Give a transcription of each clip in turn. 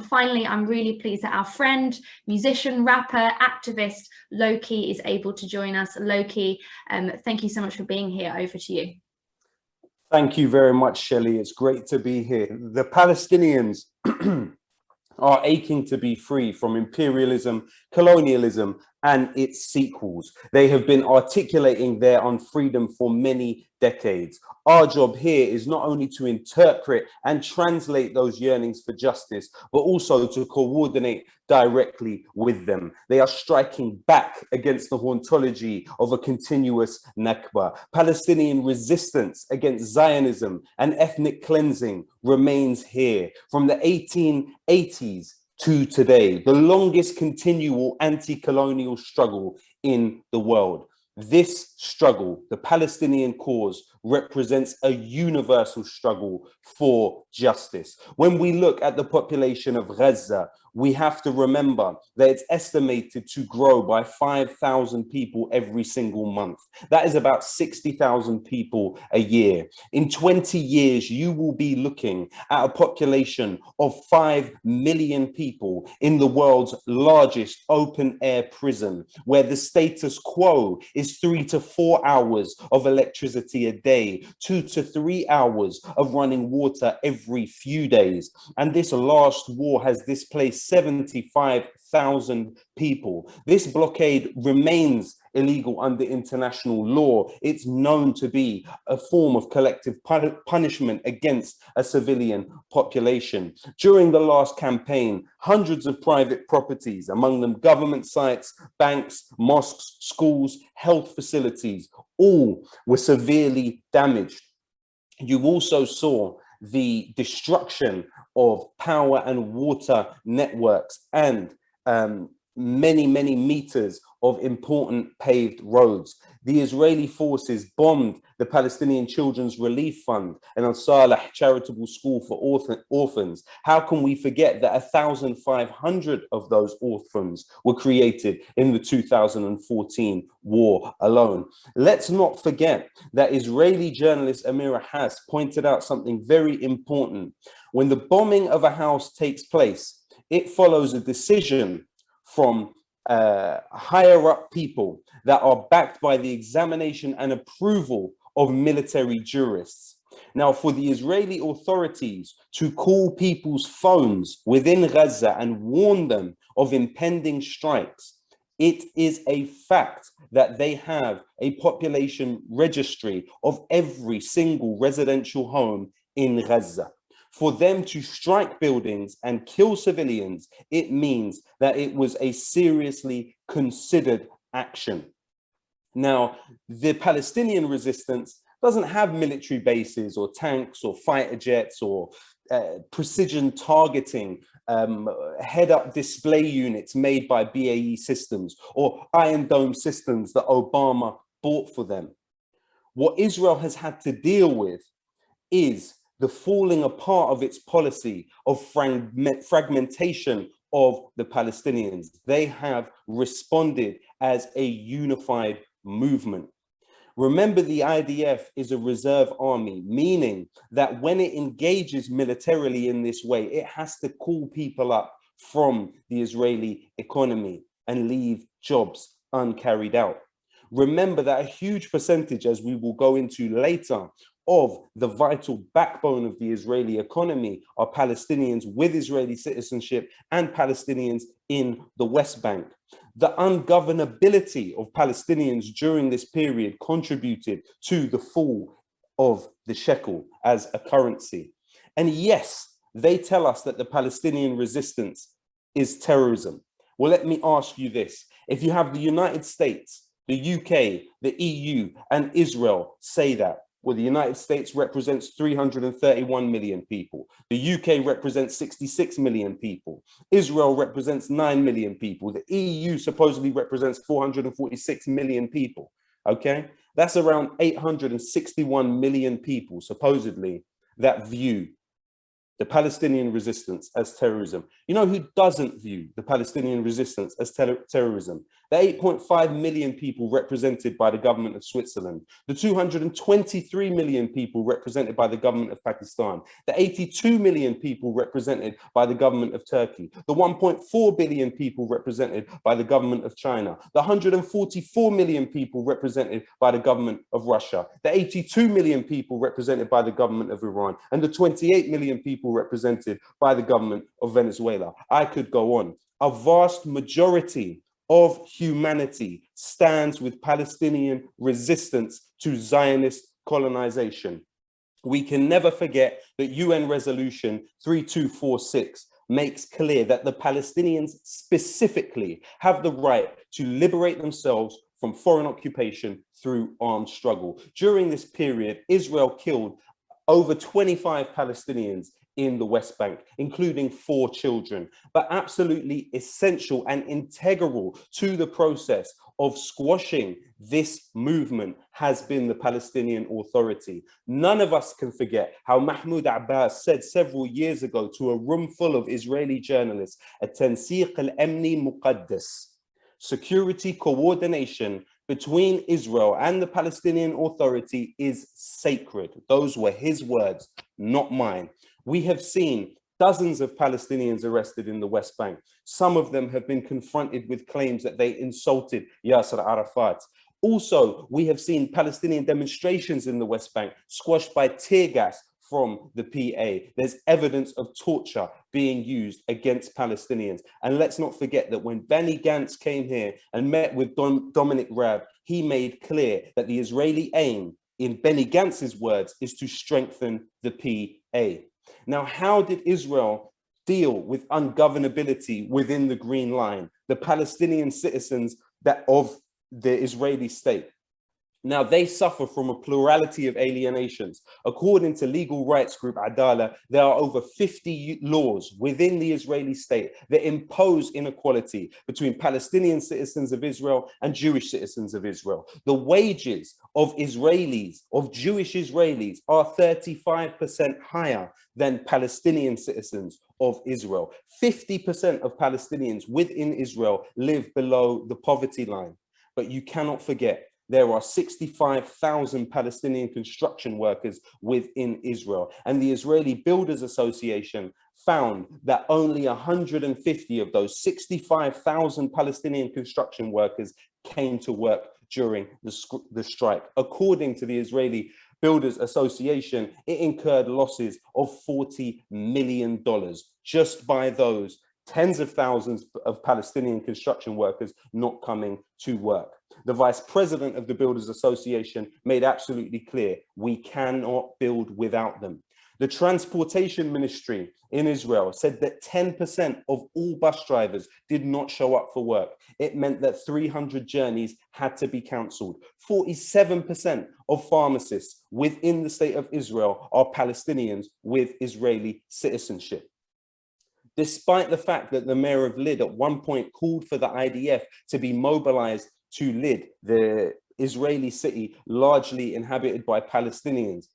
Finally, I'm really pleased that our friend, musician, rapper, activist, Lowkey is able to join us. Lowkey, thank you so much for being here. Over to you. Thank you very much, Shelley. It's great to be here. The Palestinians are aching to be free from imperialism, colonialism, and its sequels. They have been articulating their unfreedom for many decades. Our job here is not only to interpret and translate those yearnings for justice, but also to coordinate directly with them. They are striking back against the hauntology of a continuous Nakba. Palestinian resistance against Zionism and ethnic cleansing remains here. From the 1880s to today, the longest continual anti-colonial struggle in the world. This struggle, the Palestinian cause, represents a universal struggle for justice. When we look at the population of Gaza, we have to remember that it's estimated to grow by 5,000 people every single month. That is about 60,000 people a year. In 20 years, you will be looking at a population of 5 million people in the world's largest open-air prison, where the status quo is 3 to 4 hours of electricity a day, 2 to 3 hours of running water every few days. And this last war has displaced 75,000 people. This blockade remains illegal under international law. It's known to be a form of collective punishment against a civilian population. During the last campaign, hundreds of private properties, among them government sites, banks, mosques, schools, health facilities, all were severely damaged. You also saw the destruction of power and water networks and many meters of important paved roads. The Israeli forces bombed the Palestinian Children's Relief Fund and Al-Saleh charitable school for orphans. How can we forget that 1,500 of those orphans were created in the 2014 war alone? Let's not forget that Israeli journalist Amira Hass pointed out something very important. When the bombing of a house takes place, it follows a decision from higher up people that are backed by the examination and approval of military jurists. Now, for the Israeli authorities to call people's phones within Gaza and warn them of impending strikes, it is a fact that they have a population registry of every single residential home in Gaza. For them to strike buildings and kill civilians, it means that it was a seriously considered action. Now, the Palestinian resistance doesn't have military bases or tanks or fighter jets or precision targeting head-up display units made by BAE Systems or Iron Dome systems that Obama bought for them. What Israel has had to deal with is the falling apart of its policy of fragmentation of the Palestinians. They have responded as a unified movement. Remember, the IDF is a reserve army, meaning that when it engages militarily in this way, it has to call people up from the Israeli economy and leave jobs uncarried out. Remember that a huge percentage, as we will go into later, of the vital backbone of the Israeli economy are Palestinians with Israeli citizenship and Palestinians in the West Bank. The ungovernability of Palestinians during this period contributed to the fall of the shekel as a currency. And yes, they tell us that the Palestinian resistance is terrorism. Well, let me ask you this. If you have the United States, the UK, the EU, and Israel say that, well, the United States represents 331 million people. The UK represents 66 million people. Israel represents 9 million people. The EU supposedly represents 446 million people, okay? That's around 861 million people, supposedly, that view the Palestinian resistance as terrorism. You know who doesn't view the Palestinian resistance as terrorism? The 8.5 million people represented by the government of Switzerland, the 223 million people represented by the government of Pakistan, the 82 million people represented by the government of Turkey, the 1.4 billion people represented by the government of China, the 144 million people represented by the government of Russia, the 82 million people represented by the government of Iran, and the 28 million people represented by the government of Venezuela. I could go on. A vast majority of humanity stands with Palestinian resistance to Zionist colonization. We can never forget that UN Resolution 3246 makes clear that the Palestinians specifically have the right to liberate themselves from foreign occupation through armed struggle. During this period, Israel killed over 25 Palestinians in the West Bank, including 4 children, but absolutely essential and integral to the process of squashing this movement has been the Palestinian Authority. None of us can forget how Mahmoud Abbas said several years ago to a room full of Israeli journalists, "At-tansiq al-amni muqaddas," security coordination between Israel and the Palestinian Authority is sacred. Those were his words, not mine. We have seen dozens of Palestinians arrested in the West Bank. Some of them have been confronted with claims that they insulted Yasser Arafat. Also, we have seen Palestinian demonstrations in the West Bank squashed by tear gas from the PA. There's evidence of torture being used against Palestinians. And let's not forget that when Benny Gantz came here and met with Dominic Raab, he made clear that the Israeli aim, in Benny Gantz's words, is to strengthen the PA. Now, how did Israel deal with ungovernability within the Green Line, the Palestinian citizens of the Israeli state? Now, they suffer from a plurality of alienations. According to legal rights group Adala, there are over 50 laws within the Israeli state that impose inequality between Palestinian citizens of Israel and Jewish citizens of Israel. The wages of Israelis, of Jewish Israelis, are 35% higher than Palestinian citizens of Israel. 50% of Palestinians within Israel live below the poverty line. But you cannot forget, there are 65,000 Palestinian construction workers within Israel. And the Israeli Builders Association found that only 150 of those 65,000 Palestinian construction workers came to work during the strike. According to the Israeli Builders Association, it incurred losses of $40 million just by those tens of thousands of Palestinian construction workers not coming to work. The vice president of the Builders Association made absolutely clear, we cannot build without them. The transportation ministry in Israel said that 10% of all bus drivers did not show up for work. It meant that 300 journeys had to be cancelled. 47% of pharmacists within the state of Israel are Palestinians with Israeli citizenship. Despite the fact that the mayor of Lid at one point called for the IDF to be mobilized to Lid, the Israeli city largely inhabited by Palestinians,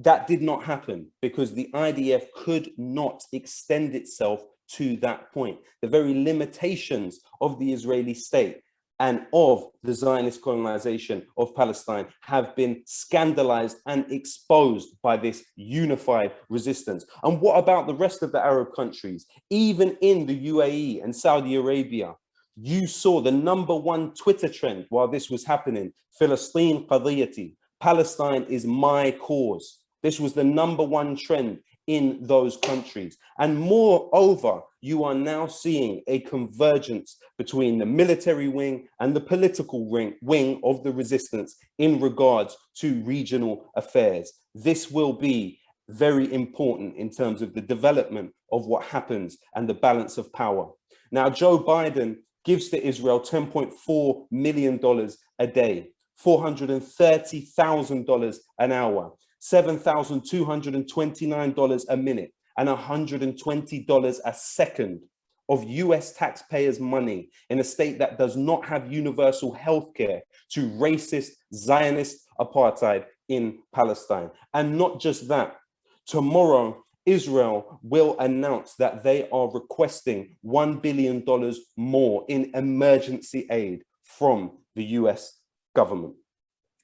that did not happen because the IDF could not extend itself to that point. The very limitations of the Israeli state and of the Zionist colonization of Palestine have been scandalized and exposed by this unified resistance. And what about the rest of the Arab countries? Even in the UAE and Saudi Arabia, you saw the #1 Twitter trend while this was happening, Palestine Qadiyati, Palestine is my cause. This was the #1 trend in those countries. And moreover, you are now seeing a convergence between the military wing and the political wing of the resistance in regards to regional affairs. This will be very important in terms of the development of what happens and the balance of power. Now, Joe Biden gives to Israel $10.4 million a day, $430,000 an hour, $7,229 a minute, and $120 a second of US taxpayers' money in a state that does not have universal health care to racist Zionist apartheid in Palestine. And not just that, tomorrow Israel will announce that they are requesting $1 billion more in emergency aid from the US government.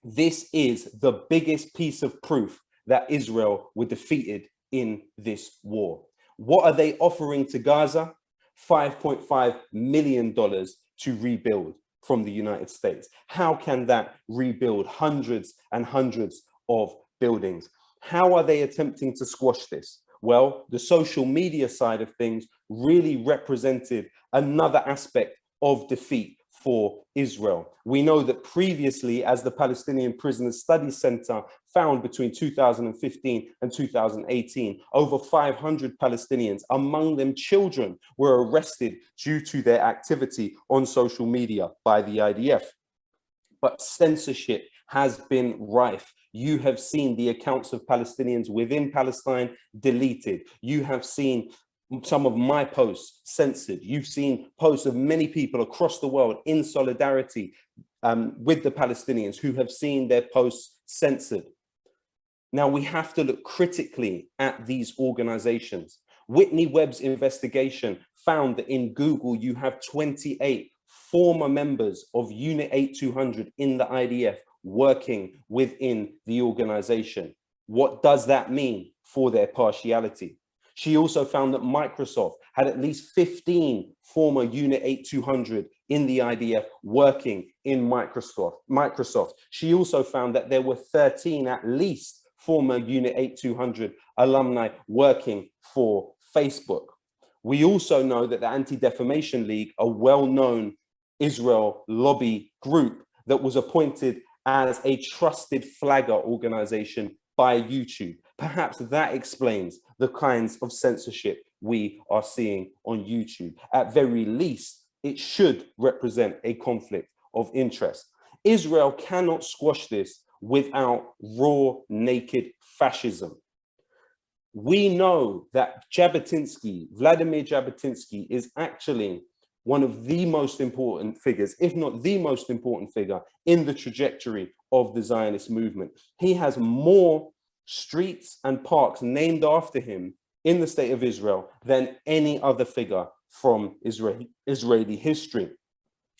This is the biggest piece of proof that Israel were defeated in this war. What are they offering to Gaza? $5.5 million to rebuild from the United States. How can that rebuild hundreds and hundreds of buildings? How are they attempting to squash this? Well, the social media side of things really represented another aspect of defeat for Israel. We know that previously, as the Palestinian Prisoners Studies Center found between 2015 and 2018, over 500 Palestinians, among them children, were arrested due to their activity on social media by the IDF. But censorship has been rife. You have seen the accounts of Palestinians within Palestine deleted. You have seen some of my posts censored. You've seen posts of many people across the world in solidarity with the Palestinians who have seen their posts censored. Now we have to look critically at these organizations. Whitney Webb's investigation found that in Google, you have 28 former members of Unit 8200 in the IDF working within the organization. What does that mean for their partiality? She also found that Microsoft had at least 15 former Unit 8200 in the IDF working in Microsoft. She also found that there were 13 at least former Unit 8200 alumni working for Facebook. We also know that the Anti-Defamation League, a well-known Israel lobby group that was appointed as a trusted flagger organization by YouTube. Perhaps that explains the kinds of censorship we are seeing on YouTube. At very least, it should represent a conflict of interest. Israel cannot squash this without raw, naked fascism. We know that Vladimir Jabotinsky is actually one of the most important figures, if not the most important figure in the trajectory of the Zionist movement. He has more streets and parks named after him in the state of Israel than any other figure from Israeli history.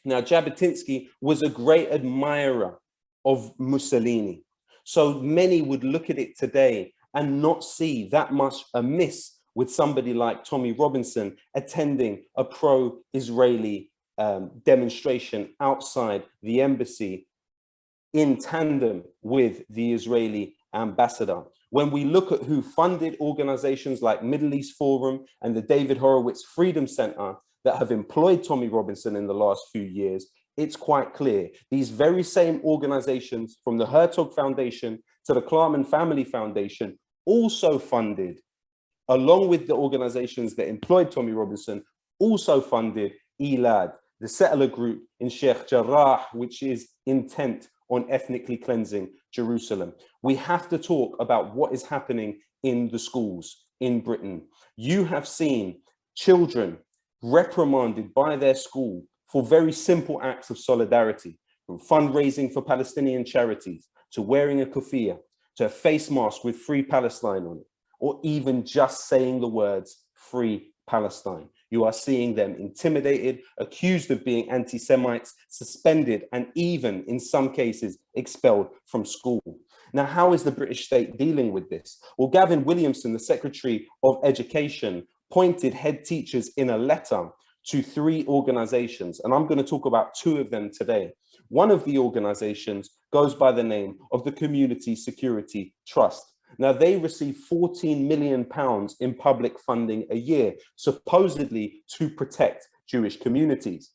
Now, Jabotinsky was a great admirer of Mussolini. So many would look at it today and not see that much amiss with somebody like Tommy Robinson attending a pro-Israeli demonstration outside the embassy in tandem with the Israeli ambassador. When we look at who funded organizations like Middle East Forum and the David Horowitz Freedom Center that have employed Tommy Robinson in the last few years, it's quite clear. These very same organizations, from the Herzog Foundation to the Klarman Family Foundation, also funded, along with the organizations that employed Tommy Robinson, also funded Elad, the settler group in Sheikh Jarrah, which is intent on ethnically cleansing Jerusalem. We have to talk about what is happening in the schools in Britain. You have seen children reprimanded by their school for very simple acts of solidarity, from fundraising for Palestinian charities, to wearing a kufiya, to a face mask with Free Palestine on it, or even just saying the words Free Palestine. You are seeing them intimidated, accused of being anti-Semites, suspended, and even in some cases expelled from school. Now, how is the British state dealing with this? Well, Gavin Williamson, the Secretary of Education, pointed head teachers in a letter to 3 organizations, and I'm going to talk about 2 of them today. One of the organizations goes by the name of the Community Security Trust. Now, they receive £14 million in public funding a year, supposedly to protect Jewish communities.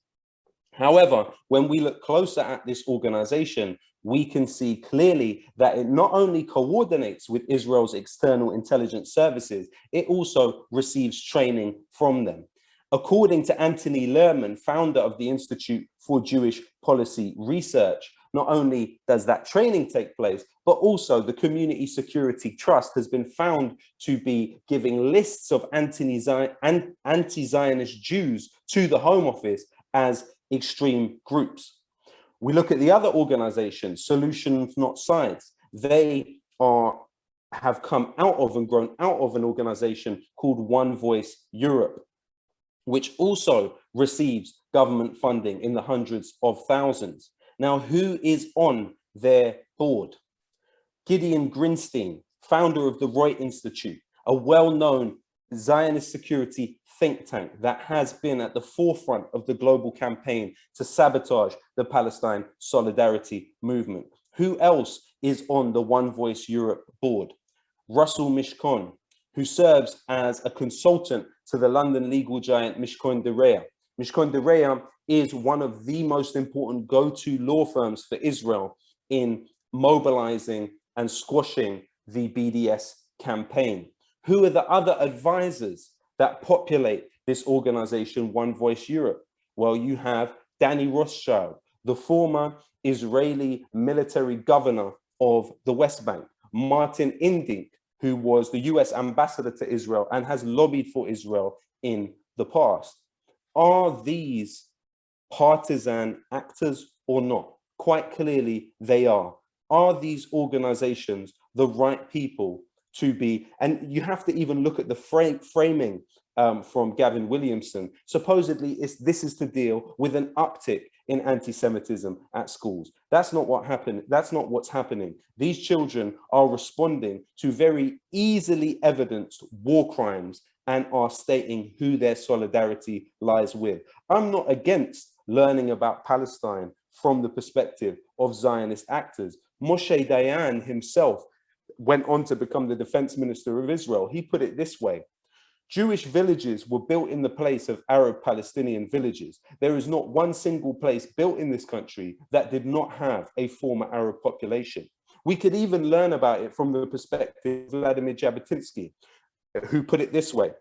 However, when we look closer at this organization, we can see clearly that it not only coordinates with Israel's external intelligence services, it also receives training from them. According to Anthony Lerman, founder of the Institute for Jewish Policy Research, not only does that training take place, but also the Community Security Trust has been found to be giving lists of anti-Zionist Jews to the Home Office as extreme groups. We look at the other organization, Solutions Not Sides. They are have come out of and grown out of an organization called One Voice Europe, which also receives government funding in the hundreds of thousands. Now, who is on their board? Gideon Grinstein, founder of the Reut Institute, a well-known Zionist security think tank that has been at the forefront of the global campaign to sabotage the Palestine solidarity movement. Who else is on the One Voice Europe board? Russell Mishkon, who serves as a consultant to the London legal giant Mishkon de Reya. Mishkon de Reya is one of the most important go-to law firms for Israel in mobilizing and squashing the BDS campaign. Who are the other advisors that populate this organization, One Voice Europe? Well, you have Danny Rothschild, the former Israeli military governor of the West Bank, Martin Indink, who was the US ambassador to Israel and has lobbied for Israel in the past. Are these partisan actors or not? Quite clearly, they are. Are these organizations the right people to be? And you have to even look at the framing from Gavin Williamson. Supposedly, this is to deal with an uptick in anti-Semitism at schools. That's not what happened. That's not what's happening. These children are responding to very easily evidenced war crimes and are stating who their solidarity lies with. I'm not against learning about Palestine from the perspective of Zionist actors. Moshe Dayan himself went on to become the defense minister of Israel. He put it this way: Jewish villages were built in the place of Arab Palestinian villages. There is not one single place built in this country that did not have a former Arab population. We could even learn about it from the perspective of Vladimir Jabotinsky, who put it this way: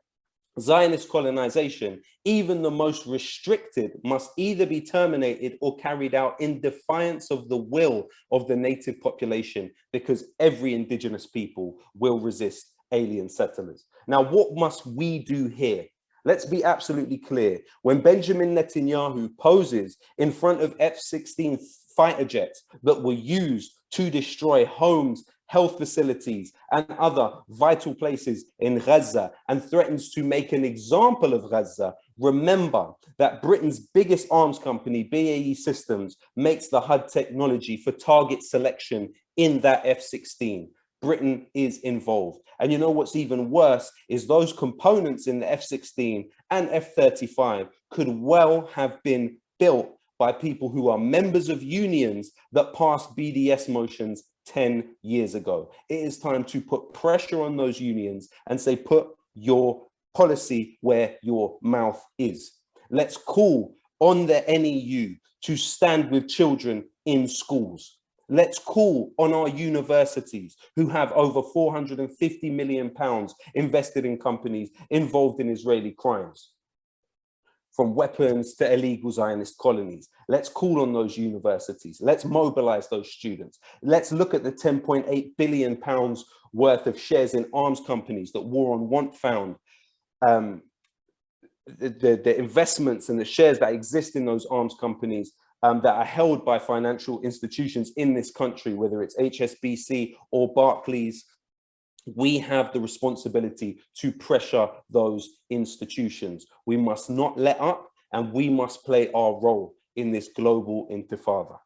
Zionist colonization, even the most restricted, must either be terminated or carried out in defiance of the will of the native population, because every indigenous people will resist alien settlers. Now, what must we do here? Let's be absolutely clear. When Benjamin Netanyahu poses in front of F-16 fighter jets that were used to destroy homes, health facilities, and other vital places in Gaza, and threatens to make an example of Gaza, remember that Britain's biggest arms company, BAE Systems, makes the HUD technology for target selection in that F-16. Britain is involved. And you know what's even worse is those components in the F-16 and F-35 could well have been built by people who are members of unions that passed BDS motions 10 years ago. It is time to put pressure on those unions and say, put your policy where your mouth is. Let's call on the NEU to stand with children in schools. Let's call on our universities who have over £450 million invested in companies involved in Israeli crimes, from weapons to illegal Zionist colonies. Let's call on those universities. Let's mobilize those students. Let's look at the £10.8 billion worth of shares in arms companies that War on Want found. The investments and the shares that exist in those arms companies that are held by financial institutions in this country, whether it's HSBC or Barclays. We have the responsibility to pressure those institutions. We must not let up, and we must play our role in this global intifada.